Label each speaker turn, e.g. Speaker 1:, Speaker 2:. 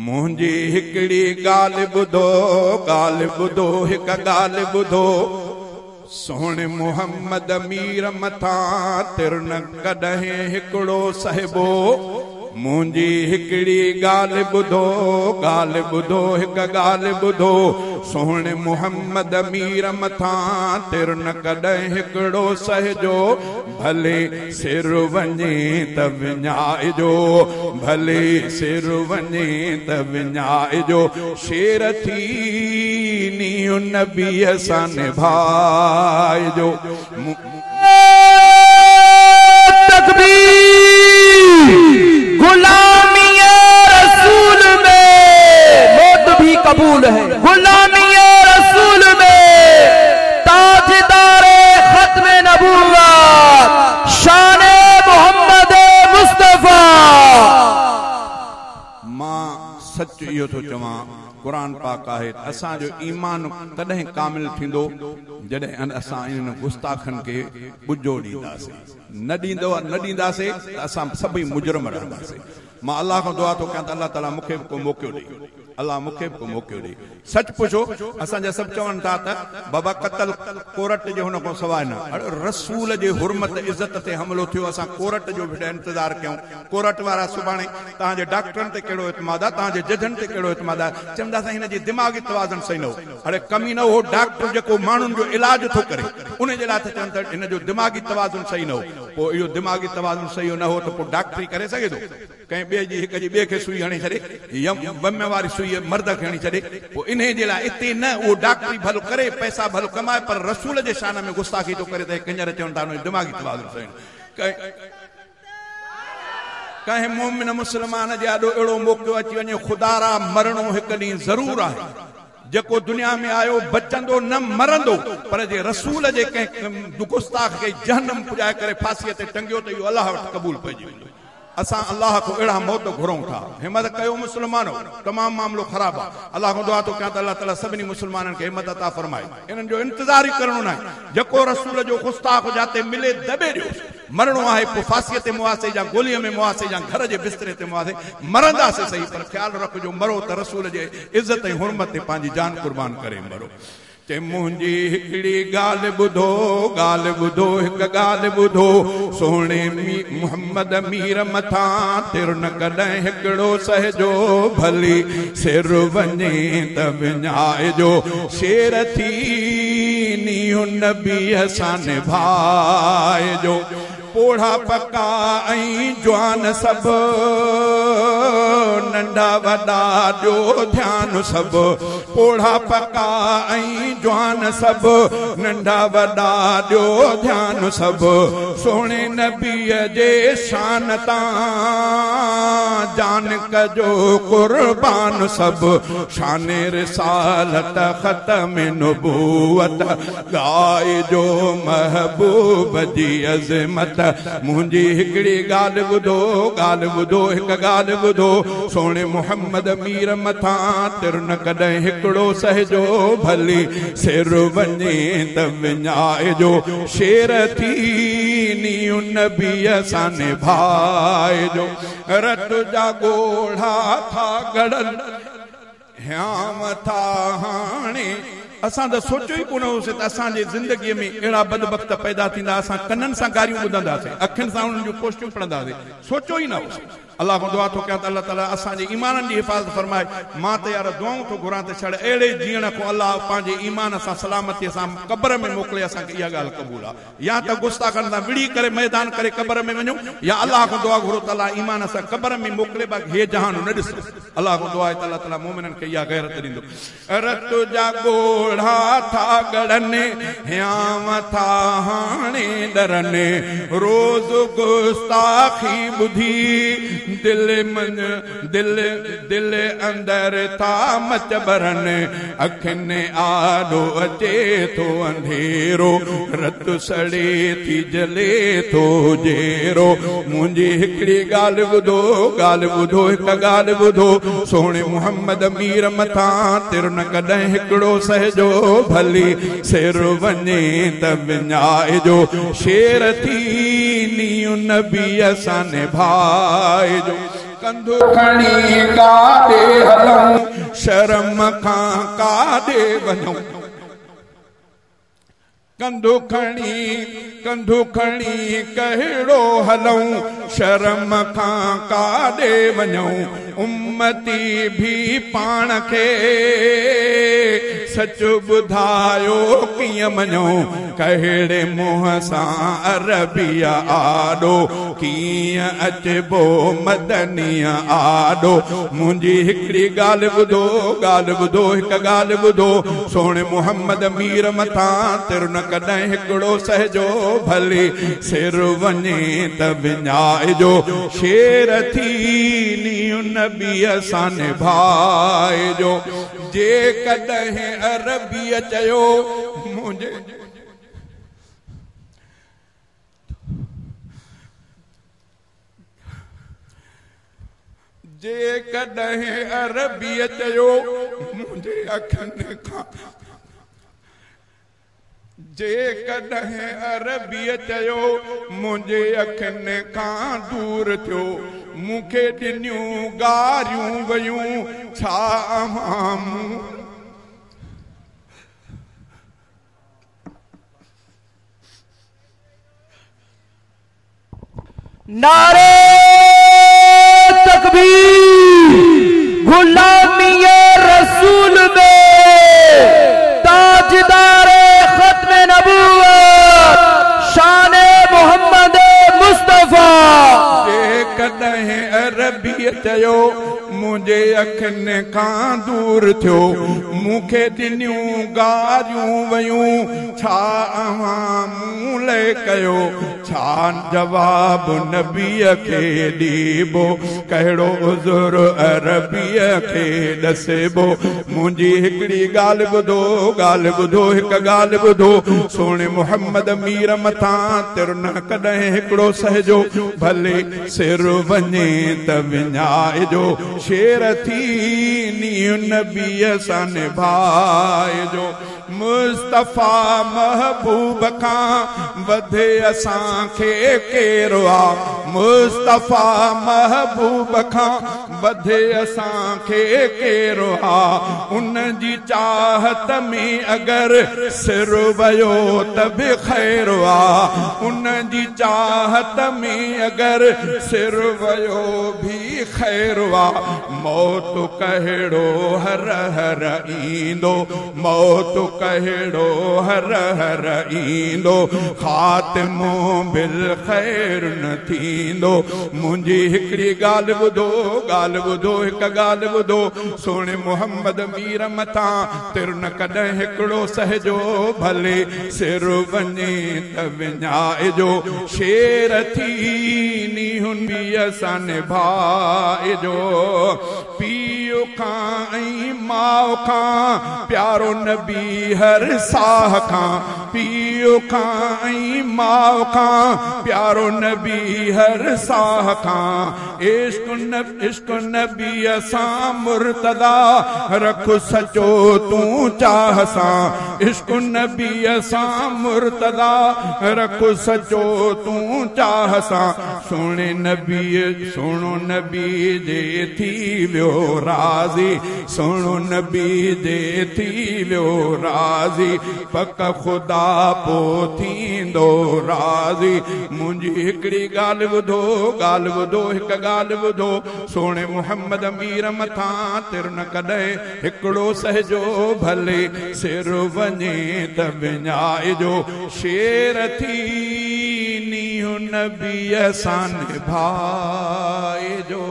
Speaker 1: मुंहिंजी हिकिड़ी ॻाल्हि ॿुधो ॻाल्हि ॿुधो हिक ॻाल्हि ॿुधो सोहणे मोहम्मद मीर मथां तिर न कॾहिं हिकिड़ो साहिबो मुंहिंजी हिकिड़ी ॻाल्हि ॿुधो हिक ॻाल्हि ॿुधो सोहणे मोहम्मद मीर मथां तिर न कॾहिं हिकिड़ो सहजो भले सिर वञे त विञाइजो भले सिर वञे त विञाइजो शेर थी नीउ नबीअ सां निभाइजो
Speaker 2: गुलामी रसूल में मौत भी कबूल है गुलामी रसूल में ताजदार खत्म नबूवत शान मोहम्मद मुस्तफा
Speaker 1: मां सच इहो थो चवां कुरान पाक आहे असांजो ईमान तॾहिं कामिल थींदो जॾहिं असां इन गुस्ताखनि खे ॿुजो ॾींदासीं न ॾींदासीं त असां सभई मुजरम रहंदासीं मां अल्लाह खां दुआ थो कयां त अल्लाह ताला मूंखे बि को मौक़ो ॾे अल्लाह मूंखे बि को मौक़ो ॾे सच पुछो असांजा सभु चवनि था त बाबा क़तल कोरट जे हुन खां सवाइ न रसूल जे हुरमत इज़त ते हमिलो थियो असां कोरट जो बि इंतज़ार कयूं कोरट वारा सुभाणे तव्हांजे डॉक्टरनि ते कहिड़ो इतमाद आहे तव्हांजे जजनि ते कहिड़ो इतमाद आहे चवंदा असां हिन जी दिमाग़ी तवाज़ुन सही न हो हाणे कमी न हो डॉक्टर जेको माण्हुनि जो इलाज थो करे उन जे लाइ त चवनि था हिन जो दिमाग़ी तवाज़ुन सही न हो पोइ इहो दिमाग़ी तवाज़ुन सही न हो त पोइ डॉक्टरी करे सघे थो कंहिं ॿिए जी हिक जी ॿिए खे सुई हणी छॾे वम वारी सुई मर्द खे हणी छॾे पोइ इन जे लाइ हिते न उहो डॉक्टरी भलो करे पैसा भलो कमाए पर रसूल जे शान में गुस्ताखी थो करे त कंजर चवनि था हुन दिमाग़ी तवाज़ुन सही कंहिं मोमिन मुस्लमान जे ॾाढो अहिड़ो मौक़ो अची वञे खुदारा मरणो हिकु ॾींहुं ज़रूरु आहे जेको दुनिया में आयो बचंदो न मरंदो पर जे रसूल जे कंहिं गुस्ताख खे जहन्नम पुॼाए करे फांसीअ ते टंगियो त इहो अलाह वटि क़बूल पइजी वेंदो असां अल्लाह को अहिड़ा मौत घुरूं था हिम्मत कयो मुस्लमानो तमामु मामिलो ख़राबु आहे अल्लाह खां दुआ थो कयां त अल्लाह ताला सभिनी मुस्लमाननि खे हिम्मत अता फरमाए इन्हनि जो इंतज़ार ई करणो न आहे जेको रसूल जो गुस्ताख जाते मिले दॿे ॾियोसि मरणो आहे पोइ फांसीअ ते मुआसे या गोलीअ में मुआसे या घर जे बिस्तरे ते मुआसे मरंदासीं सही पर ख़्यालु रखिजो मरो त रसूल जे इज़त ऐं हुरमत ते पंहिंजी जान कुर्बान करे मरो ते मुंहिंजी हिकिड़ी ॻाल्हि ॿुधो हिक ॻाल्हि ॿुधो सोहणे मोहम्मद मीर मथां तिर न कॾहिं हिकिड़ो सहजो भली सिर वञे त विञाइजो शेर थी नीउ नबीअ सां निभाइजो पोढ़ा पका ऐं जवान सभु नंढा वॾा ॾियो ध्यानु सभु पोढ़ा पका ऐं जवान सभु नंढा वॾा ॾियो ध्यानु सभु सोहणे नबीअ जे शान तां जान कजो कुर्बान सभु शान रिसालत ख़त्म नबूवत ॻाइजो महबूब जी अज़मत मुंहिंजी हिकिड़ी ॻाल्हि ॿुधो हिक ॻाल्हि ॿुधो सोहणे मोहम्मद मीर मथां तिर न कॾहिं हिकिड़ो सहजो भली सिर वञे त विञाइजो शेर थी नीउ नबीअ सां निभाइजो रत जा ॻोढ़ा था गड़न ह्याम था हाणे असां त सोचियो ई कोन होसीं त असांजे ज़िंदगीअ में अहिड़ा बदबख़्त पैदा थींदा असां कननि सां गारियूं ॿुधंदासीं अखियुनि सां उन्हनि जूं पोस्टियूं पढ़ंदासीं सोचियो ई न होसीं अल्लाह को दुआ थो कयां त अल्लाह ताला असांजे ईमाननि जी हिफ़ाज़त फरमाए मां त यार दुआऊं थो घुरां त छड़ अहिड़े जीअण को अल्लाह पंहिंजे ईमान सां सलामतीअ सां क़बर में मोकिले असांखे इहा ॻाल्हि क़बूल आहे या त गुस्ताखनि सां विड़ी करे मैदान करे क़बर में वञूं या अल्लाह को दुआ घुरो त अल्लाह ईमान सां क़बर में मोकिले बाक़ी हे जहान न ॾिसो अल्लाह को दुआ आहे त अल्लाह ताला मोमिननि खे इहा गैरत ॾींदो रत जा ॻोढ़ा था गड़नि ह्याम था हाणे डरनि रोज़ गुस्ताखी ॿुधी दिल अंदर था मच भरनि अखियुनि आॾो अचे थो अंधेरो रत सड़े थी जले थो जेरो मुंहिंजी हिकिड़ी ॻाल्हि ॿुधो हिक ॻाल्हि ॿुधो सोहणे मोहम्मद मीर मथां तिर न कॾहिं हिकिड़ो सहजो भली सिर वञे त विञाइजो शेर थी नीउ नबीअ सां निभाइजो कंधो खणी गाॾे शर्म खां काॾे वञूं कंधु खणी कहिड़ो हलूं शर्म खां काॾे वञूं उम्मती भी पाण खे सच ॿुधायो कीअं मञूं कहिड़े मुंहं सां अरबिया आॾो कीअं अचबो मदनीअ आॾो मुंहिंजी हिकिड़ी ॻाल्हि ॿुधो हिकु ॻाल्हि ॿुधो सोणे मुहम्मद मीर मथां तिर न कॾहिं हिकिड़ो सहजो भली सिर वञे त विञाइजो शेर थी नीउ नबीअ सां निभाइजो जे कॾहिं अरबीअ चयो मुंहिंजे जे कॾहिं अरबीअ चयो मुंहिंजे अखियुनि खां जे कॾहिं अरबीअ चयो मुंहिंजे अखियुनि खां दूर थियो मूंखे ॾिनियूं गारियूं वयूं छा
Speaker 2: नारे तकबीर गुलामी रसूल में ताजदारे खत्म नबूवत शान मोहम्मद मुस्तफा
Speaker 1: जे कॾहिं अरबीअ चयो मुंहिंजे अखियुनि खां दूर थियो मूंखे ॾिनियूं गारियूं वयूं छा मूं लाइ कयो छा जवाब नबीअ खे ॾीबो कहिड़ो उज़ुर अरबीअ खे ॾसिबो मुंहिंजी हिकिड़ी ॻाल्हि ॿुधो हिकु ॻाल्हि ॿुधो सोणे मुहम्मद मीर मथां तिर न कॾहिं हिकिड़ो सहजो भले सिर वञे त विञाइजो शेर थी नीउ नबीअ सां निभाइजो मुस्तफा महबूब खां वधे असांखे केरु आहे मुस्तफा महबूब खां वधे असांखे केरु आहे उन जी चाहत में अगरि सिर वियो त बि ख़ैरु आहे उन जी चाहत में अगरि सिर वियो बि ख़ैरु आहे मौत कहिड़ो हर हर ईंदो मौत कहिड़ो हर हर ईंदो ख़ातिमो बिल ख़ैर न थींदो मुंहिंजी हिकिड़ी ॻाल्हि ॿुधो हिकु ॻाल्हि ॿुधो सोणे मुहम्मद मीर मथां तिर न कॾहिं हिकिड़ो सहजो भले सिर वञे त विञाइजो शेर थी नीउ नबीअ सां निभाइजो पीउ खां ऐं माउ खां प्यारो नबी हर साह खां पीउ खां ऐं माउ खां प्यारो नबी हर साह खां इश्क नबीअ सां मुर्तदा रख सचो तूं चाह सां इश्क नबीअ सां मुर्तदा रख सचो तूं चाह सां सोणे सुहिणो नबी जे थी वियो राज़ी सुहिणो नबी जे थी वियो राज़ी पक ख़ुदा पो थींदो राज़ी मुंहिंजी हिकिड़ी ॻाल्हि ॿुधो हिकु ॻाल्हि ॿुधो सोणे मुहम्मद मीर मथां तिर न कॾहिं हिकिड़ो सहजो भले सिर वञे त विञाइजो शेर थी नीउ नबीअ सां निभाइजो